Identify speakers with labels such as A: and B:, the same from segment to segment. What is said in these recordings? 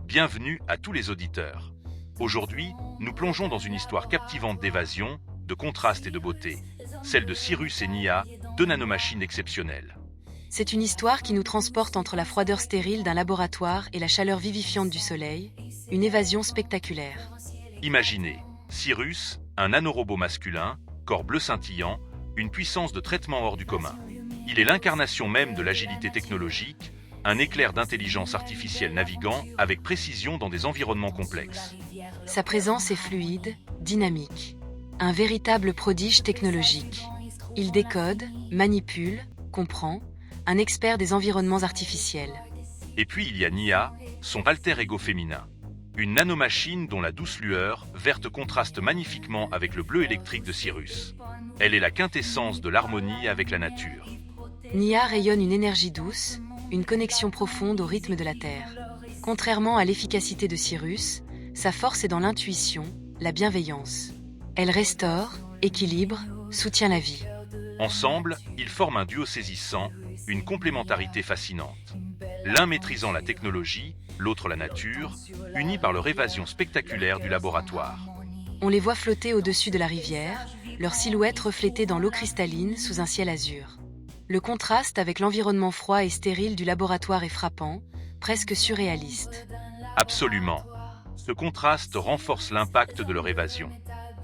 A: Bienvenue à tous les auditeurs. Aujourd'hui, nous plongeons dans une histoire captivante d'évasion, de contraste et de beauté, celle de Cyrus et Nia, deux nanomachines exceptionnelles.
B: C'est une histoire qui nous transporte entre la froideur stérile d'un laboratoire et la chaleur vivifiante du soleil, une évasion spectaculaire.
A: Imaginez, Cyrus, un nanorobot masculin, corps bleu scintillant, une puissance de traitement hors du commun. Il est l'incarnation même de l'agilité technologique, un éclair d'intelligence artificielle naviguant avec précision dans des environnements complexes.
B: Sa présence est fluide, dynamique. Un véritable prodige technologique. Il décode, manipule, comprend, un expert des environnements artificiels.
A: Et puis il y a Nia, son alter ego féminin. Une nanomachine dont la douce lueur verte contraste magnifiquement avec le bleu électrique de Cyrus. Elle est la quintessence de l'harmonie avec la nature.
B: Nia rayonne une énergie douce, une connexion profonde au rythme de la Terre. Contrairement à l'efficacité de Cyrus, sa force est dans l'intuition, la bienveillance. Elle restaure, équilibre, soutient la vie.
A: Ensemble, ils forment un duo saisissant, une complémentarité fascinante. L'un maîtrisant la technologie, l'autre la nature, unis par leur évasion spectaculaire du laboratoire.
B: On les voit flotter au-dessus de la rivière, leur silhouette reflétée dans l'eau cristalline sous un ciel azur. Le contraste avec l'environnement froid et stérile du laboratoire est frappant, presque surréaliste.
A: Absolument. Ce contraste renforce l'impact de leur évasion.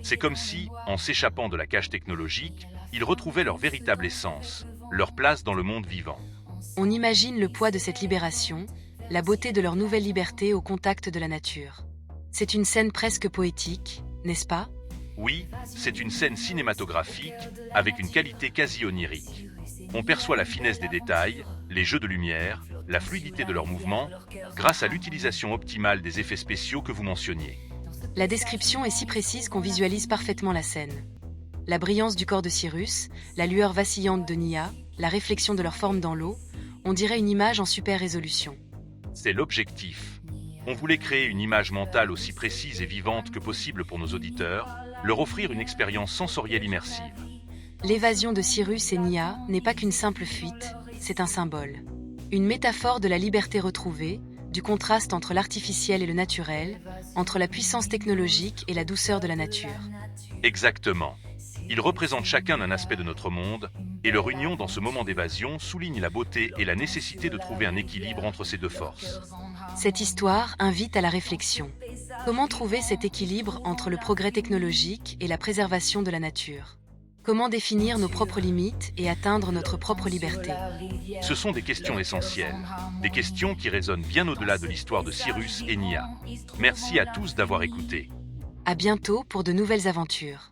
A: C'est comme si, en s'échappant de la cage technologique, ils retrouvaient leur véritable essence, leur place dans le monde vivant.
B: On imagine le poids de cette libération, la beauté de leur nouvelle liberté au contact de la nature. C'est une scène presque poétique, n'est-ce pas?
A: Oui, c'est une scène cinématographique, avec une qualité quasi onirique. On perçoit la finesse des détails, les jeux de lumière, la fluidité de leurs mouvements, grâce à l'utilisation optimale des effets spéciaux que vous mentionniez.
B: La description est si précise qu'on visualise parfaitement la scène. La brillance du corps de Cyrus, la lueur vacillante de Nia, la réflexion de leur forme dans l'eau, on dirait une image en super résolution.
A: C'est l'objectif. On voulait créer une image mentale aussi précise et vivante que possible pour nos auditeurs, leur offrir une expérience sensorielle immersive.
B: L'évasion de Cyrus et Nia n'est pas qu'une simple fuite, c'est un symbole. Une métaphore de la liberté retrouvée, du contraste entre l'artificiel et le naturel, entre la puissance technologique et la douceur de la nature.
A: Exactement. Ils représentent chacun un aspect de notre monde, et leur union dans ce moment d'évasion souligne la beauté et la nécessité de trouver un équilibre entre ces deux forces.
B: Cette histoire invite à la réflexion. Comment trouver cet équilibre entre le progrès technologique et la préservation de la nature? Comment définir nos propres limites et atteindre notre propre liberté?
A: Ce sont des questions essentielles, des questions qui résonnent bien au-delà de l'histoire de Cyrus et Nia. Merci à tous d'avoir écouté.
B: À bientôt pour de nouvelles aventures.